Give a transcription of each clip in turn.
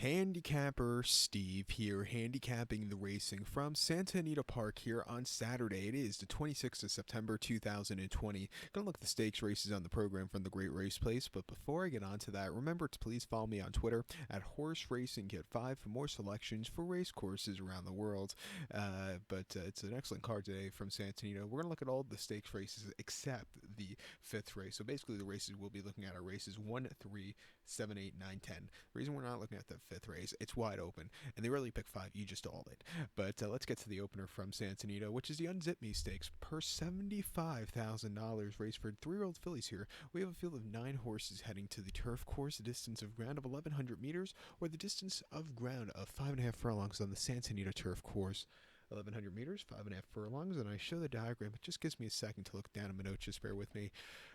Handicapper Steve here, handicapping the racing from Santinito Park here on Saturday. It is the 26th of September 2020. Gonna look at the stakes races on the program from the Great Race Place, but before I get on to that, remember to please follow me on Twitter at Horse Racing Kit 5 for more selections for race courses around the world. It's an excellent card today from Santinito. We're gonna look at all the stakes races except the fifth race. So basically, the races we'll be looking at are races 1, 3, 7, 8, 9, 10. The reason we're not looking at the fifth race, it's wide open, and they really pick 5, you just all it. But let's get to the opener from Santinito, which is the Unzip Me Stakes, per $75,000, race for 3-year-old fillies here. We have a field of 9 horses heading to the turf course, a distance of ground of 1,100 meters, or the distance of ground of 5.5 furlongs on the Santinito turf course. 1,100 meters, 5.5 furlongs, and I show the diagram. It just gives me a second to look down at my notes, just bear with me.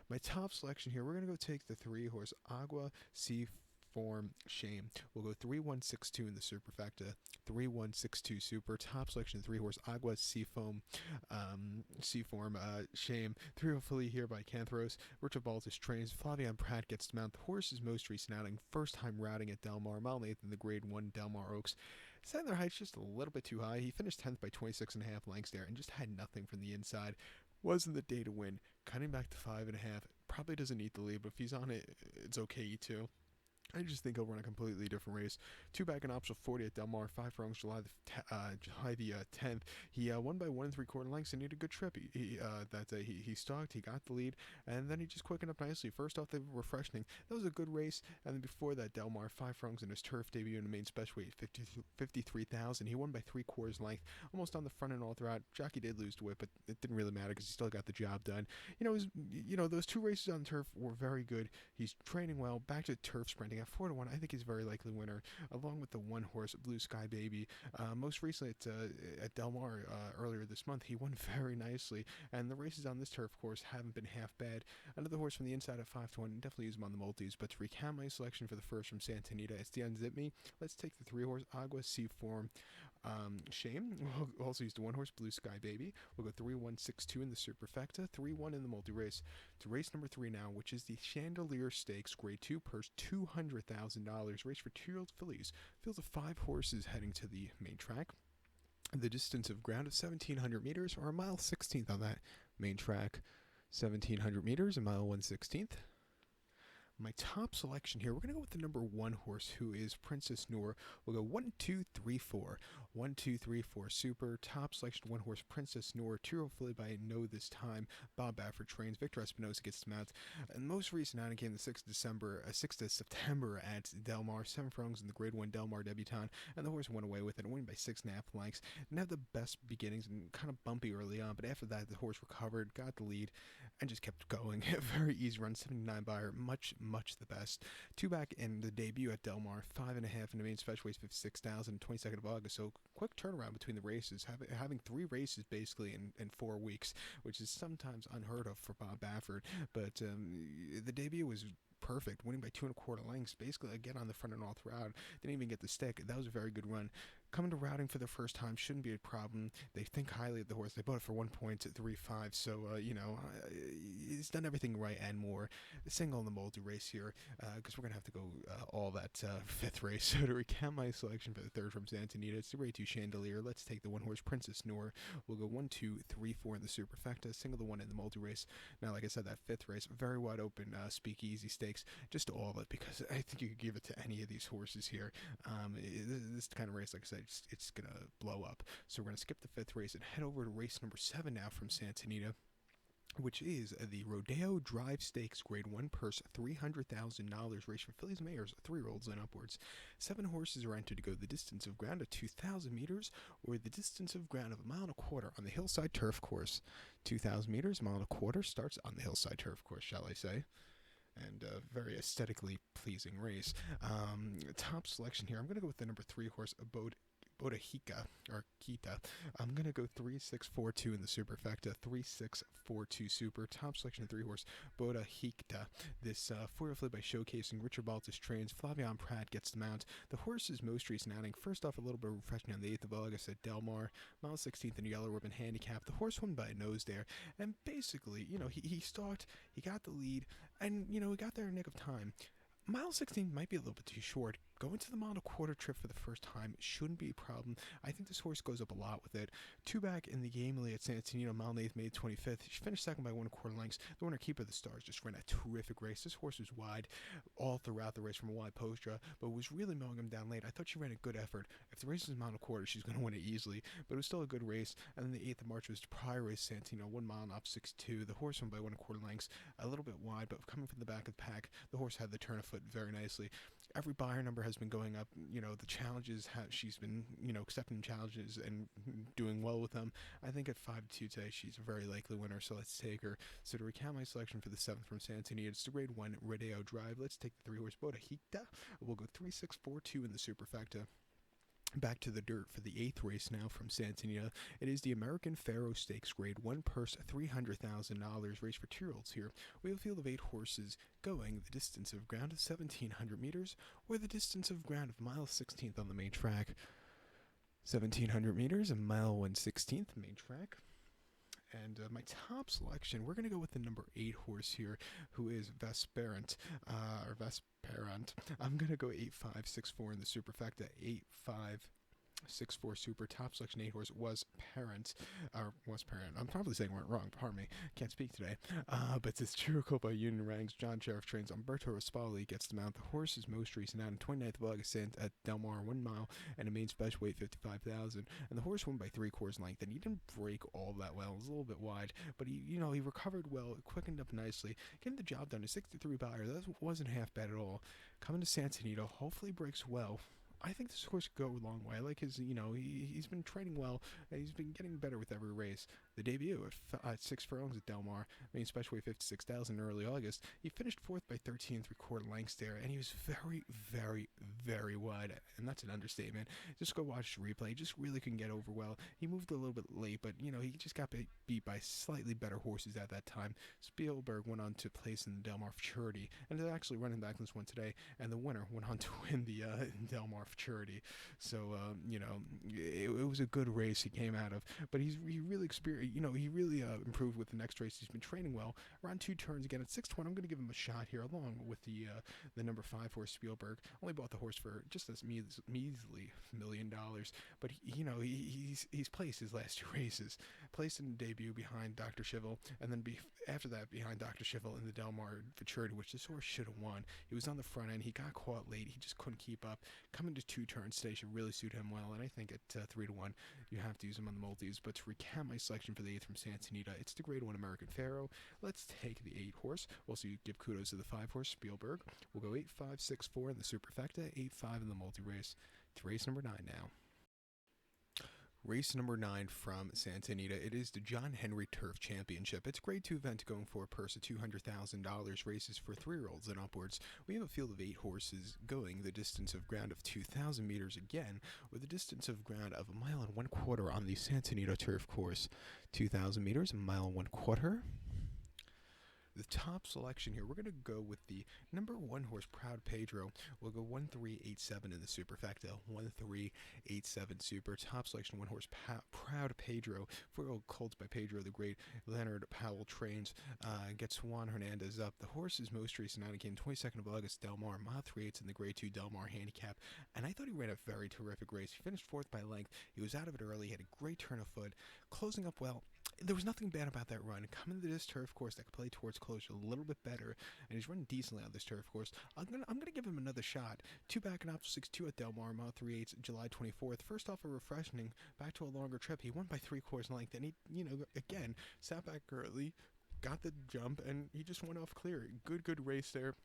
My top selection here, we're going to go take the 3-horse Agua Sea Form Shame. We'll go 3-1-6-2 in the superfecta, 3-1-6-2 super. Top selection 3-horse Agua Seaform Shame. 3-year-old filly here by Canthros. Richard Baltus trains. Flavian Pratt gets to mount. The horse's most recent outing, first time routing at Del Mar, mile 8th in the Grade 1 Del Mar Oaks. Setting their heights just a little bit too high. He finished 10th by 26.5 lengths there and just had nothing from the inside. Wasn't the day to win. Cutting back to 5.5. Probably doesn't need the lead, but if he's on it, it's okay too. I just think he'll run a completely different race. 2 back in optional 40 at Del Mar, 5 furlongs July the 10th. He won by 1 3/4 lengths and he had a good trip. He stalked, he got the lead, and then he just quickened up nicely. First off, they were refreshing. That was a good race. And then before that, Del Mar, 5 furlongs in his turf debut in the main special weight, 53,000. He won by 3/4 length, almost on the front end all throughout. Jockey did lose to whip, but it didn't really matter because he still got the job done. Those 2 races on turf were very good. He's training well. Back to turf sprinting. At 4-1, I think he's a very likely winner, along with the 1-horse Blue Sky Baby. Most recently at Del Mar earlier this month, he won very nicely, and the races on this turf course haven't been half bad. Another horse from the inside at 5-1, definitely use him on the multis, but to recount my selection for the first from Santinito, it's the Unzip Me. Let's take the 3-horse Agua Seaform Shame. We'll also use the 1-horse Blue Sky Baby. We'll go 3-1-6-2 in the superfecta, 3-1 in the multi-race. To race number 3 now, which is the Chandelier Stakes, Grade 2 purse, $200,000, race for 2-year-old fillies. Field of 5 horses heading to the main track. The distance of ground of 1,700 meters, or a mile 16th on that main track. 1,700 meters, a mile 1/16th. My top selection here, we're going to go with the number 1 horse, who is Princess Noor. We'll go 1, 2, 3, 4. 1, 2, 3, 4 super. Top selection 1 horse, Princess Noor. 2-year-old filly by No This Time. Bob Baffert trains. Victor Espinosa gets to mount. And most recent outing came the 6th of September at Del Mar. 7 furlongs in the Grade 1 Del Mar debutante. And the horse went away with it, winning by 6.5 lengths. Didn't have the best beginnings and kind of bumpy early on, but after that, the horse recovered, got the lead, and just kept going. Very easy run, 79 by her, much the best. 2 back in the debut at Del Mar, 5.5 in the main special weight, 56,000, 22nd of August. So quick turnaround between the races, having 3 races basically in 4 weeks, which is sometimes unheard of for Bob Baffert. But the debut was perfect, winning by 2 1/4 lengths, basically again on the front and all throughout. Didn't even get the stick. That was a very good run. Coming to routing for the first time shouldn't be a problem. They think highly of the horse. They bought it for 1.35, so he's done everything right and more. Single in the multi-race here, because we're going to have to go all that 5th race. So to recount my selection for the 3rd from Santinito, it's the Grade 2 Chandelier. Let's take the 1-horse Princess Noor. We'll go 1, 2, 3, 4 in the superfecta, single the 1 in the multi-race. Now, like I said, that 5th race, very wide open, speakeasy stakes, just all of it, because I think you could give it to any of these horses here. This kind of race, like I said, it's going to blow up. So we're going to skip the 5th race and head over to race number 7 now from Santinito, which is the Rodeo Drive Stakes, Grade 1 purse, $300,000, race for fillies and mares, 3-year-olds and upwards. 7 horses are entered to go the distance of ground of 2,000 meters, or the distance of ground of 1.25 miles on the hillside turf course. 2,000 meters, 1.25 miles starts on the hillside turf course, shall I say. And a very aesthetically pleasing race. Top selection here, I'm going to go with the number 3 horse, Bodahika, or Kita. I'm going to go 3-6-4-2 in the superfecta, 3-6-4-2 super. Top selection of 3-horse, Bodahika. This 4-year filly by Showcasing. Richard Baltus trains. Flavian Pratt gets the mount. The horse's most recent outing, first off, a little bit of refreshing on the 8th of August at Del Mar, mile 16th in Yellow Ribbon Handicap. The horse won by a nose there, and basically, he stalked, he got the lead, and, he got there in nick of time. Mile 16 might be a little bit too short. going to the mile and a quarter trip for the first time shouldn't be a problem. I think this horse goes up a lot with it. Two back in the game at Santinito, mile and eighth, May 25th. She finished second by 1/4 lengths. The winner, Keeper of the Stars, just ran a terrific race. This horse was wide all throughout the race from a wide post draw, but was really mowing him down late. I thought she ran a good effort. If the race is a mile and a quarter, she's going to win it easily, but it was still a good race. And then the 8th of March was prior race, Santino, 1 mile and up 6-2. The horse won by 1/4 lengths, a little bit wide, but coming from the back of the pack, the horse had the turn of foot very nicely. Every buyer number has been going up. The challenges, she's been, accepting challenges and doing well with them. I think at 5-2 today, she's a very likely winner, so let's take her. So to recount my selection for the 7th from Santinito, it's the grade 1 Rodeo Drive. Let's take the 3-horse Bodahita. We'll go 3-6-4-2 in the superfecta. Back to the dirt for the 8th race now from Santinito. It is the American Pharaoh Stakes, grade 1 purse, $300,000, race for 2-year-olds here. We have a field of 8 horses going the distance of ground of 1,700 meters, or the distance of ground of mile 16th on the main track. 1,700 meters, a mile 1/16th main track. And my top selection, we're going to go with the number 8 horse here, who is Vesperant. I'm going to go 8-5-6-4 in the superfecta. 8-5-6-4 super. Top selection 8 horse was Parent. I'm probably saying it wrong. Pardon me. Can't speak today. But it's Chirico by Union Ranks. John Sheriff trains. Umberto Raspali gets the mount. The horse is most recent out on 29th of August at Del Mar, 1 mile, and a main special weight 55,000. And the horse won by 3/4 length, and he didn't break all that well. It was a little bit wide, but he recovered well, quickened up nicely, getting the job done. A 63 buyer. That wasn't half bad at all. Coming to Santinito, hopefully breaks well. I think this horse could go a long way. I like his, he's been training well, and he's been getting better with every race. The debut at 6 furlongs at Del Mar, main special weight 56,000 in early August. He finished 4th by 13 3/4 lengths there, and he was very, very, very wide, and that's an understatement. Just go watch the replay. He just really couldn't get over well. He moved a little bit late, but, he just got beat by slightly better horses at that time. Spielberg went on to place in the Del Mar Futurity, and they're actually running back this one today, and the winner went on to win the Del Mar Futurity. So, it was a good race he came out of, but he really experienced, he really improved with the next race. He's been training well. Around 2 turns again at 6-20. I'm going to give him a shot here, along with the number 5 horse Spielberg. Only bought the horse for just this measly $1 million, but he's placed his last 2 races. Placed in the debut behind Dr. Schivel, and then after that behind Dr. Schivel in the Del Mar Futurity, which this horse should have won. He was on the front end. He got caught late. He just couldn't keep up. Coming to 2 turns today should really suit him well, and I think at 3-1 you have to use him on the multis. But to recap my selection for the 8th from Santinito, it's the grade 1 American Pharaoh. Let's take the 8 horse. We'll also give kudos to the 5 horse Spielberg. We'll go 8-5-6-4 in the superfecta, 8-5 in the multi race. To race number 9 now. Race number 9 from Santinito. It is the John Henry Turf Championship. It's a grade 2 event going for a purse of $200,000. Races for 3-year-olds and upwards. We have a field of 8 horses going the distance of ground of 2,000 meters again, with a distance of ground of 1 mile and 1/4 on the Santinito turf course. 2,000 meters, 1 mile and 1/4. The top selection here, we're going to go with the number 1 horse, Proud Pedro. We'll go 1-3-8-7 in the superfecta. 1-3-8-7 super. Top selection, 1 horse, Proud Pedro. 4-year-old colts by Pedro the Great. Leonard Powell trains. Gets Juan Hernandez up. The horse is most recent out again, 22nd of August, Del Mar. Mile 3/8 in the grade 2 Del Mar handicap. And I thought he ran a very terrific race. He finished 4th by length. He was out of it early. He had a great turn of foot. Closing up well. There was nothing bad about that run. Coming to this turf course that could play towards closure a little bit better, and he's running decently on this turf course. I'm gonna give him another shot. 2 back and up 6-2 at Del Mar, mile 3/8, July 24th. First off a refreshing, back to a longer trip. He won by 3/4 length, and he, again, sat back early, got the jump, and he just went off clear. Good race there.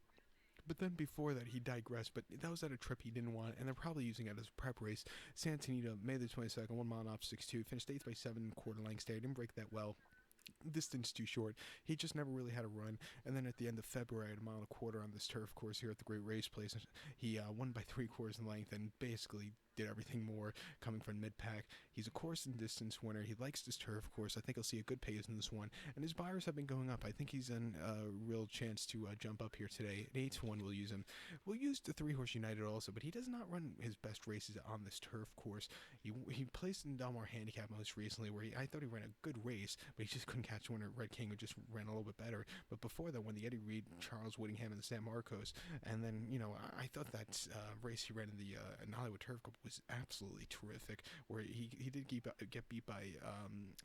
But then before that, he digressed, but that was at a trip he didn't want, and they're probably using it as a prep race. Santinito, May the 22nd, 1 mile and off 6-2, finished 8th by 7 1/4 lengths there. Didn't break that well. Distance too short. He just never really had a run. And then at the end of February, at 1 mile and 1/4 on this turf course here at the Great Race Place, he won by 3/4 in length and basically did everything more, coming from mid-pack. He's a course and distance winner. He likes this turf course. I think he'll see a good pace in this one. And his buyers have been going up. I think he's in a real chance to jump up here today. An 8-1 we'll use him. We'll use the 3-horse United also, but he does not run his best races on this turf course. He placed in Del Mar Handicap most recently, where I thought he ran a good race, but he just couldn't catch winner Red King, who just ran a little bit better. But before that, when the Eddie Reed, Charles Whittingham, and the San Marcos, and then I thought that race he ran in the Hollywood Turf Cup was absolutely terrific, where he did get beat by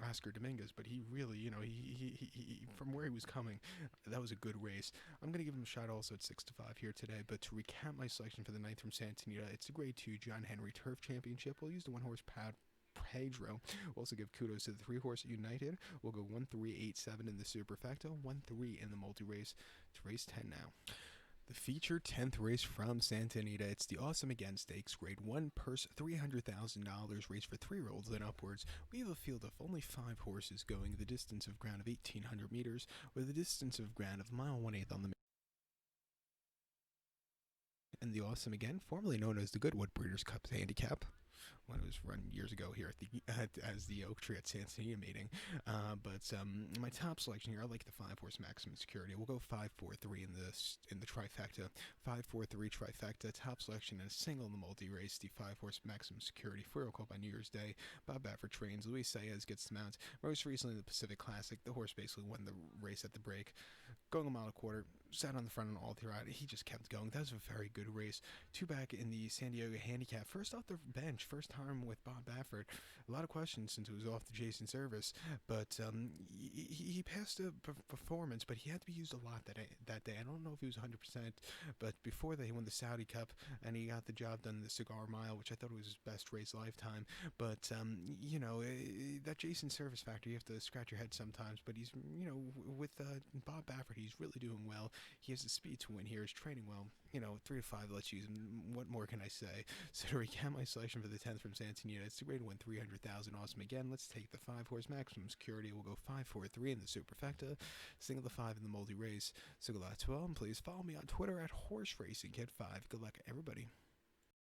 Oscar Dominguez, but he really he from where he was coming, that was a good race. I'm gonna give him a shot also at 6-5 here today. But to recap my selection for the 9th from Santinito, it's the Grade 2 John Henry Turf Championship. We'll use the 1-horse Pedro. We'll also give kudos to the 3-horse United. We'll go 1-3-8-7 in the superfecta, 1-3 in the multi-race. It's race 10 now. The featured 10th race from Santinito. It's the Awesome Again Stakes, Grade 1, purse $300,000, race for 3-year-olds and upwards. We have a field of only 5 horses going the distance of ground of 1,800 meters, with a distance of ground of 1.1 on the and the Awesome Again, formerly known as the Goodwood Breeders' Cup Handicap, when it was run years ago here as the Oak Tree at Santinito meeting. But my top selection here, I like the 5-horse Maximum Security. We'll go 5-4-3 in the trifecta. 5-4-3 trifecta. Top selection and a single in the multi-race. The 5-horse Maximum Security. Pharaoh called by New Year's Day. Bob Baffert trains. Luis Saez gets the mount. Most recently the Pacific Classic. The horse basically won the race at the break. Going a mile and a quarter. Sat on the front and all throughout. He just kept going. That was a very good race. 2 back in the San Diego Handicap. First off the bench. First time with Bob Baffert. A lot of questions since it was off the Jason service, but he passed a performance, but he had to be used a lot that day. I don't know if he was 100%, but before that he won the Saudi Cup and he got the job done in the Cigar Mile, which I thought was his best race lifetime. But that Jason service factor, you have to scratch your head sometimes. But he's with Bob Baffert, he's really doing well. He has the speed to win here. He's training well. 3-5. Let's use him. What more can I say? So to recap my selection for the 10th from Santinito, it's the Grade 1 $300,000 Awesome Again. Let's take the 5-horse Maximum Security. We'll go 5-4-3 in the superfecta, single the 5 in the multi-race. So good luck to all, and please follow me on Twitter at Horse Racing Kid 5. Good luck, everybody.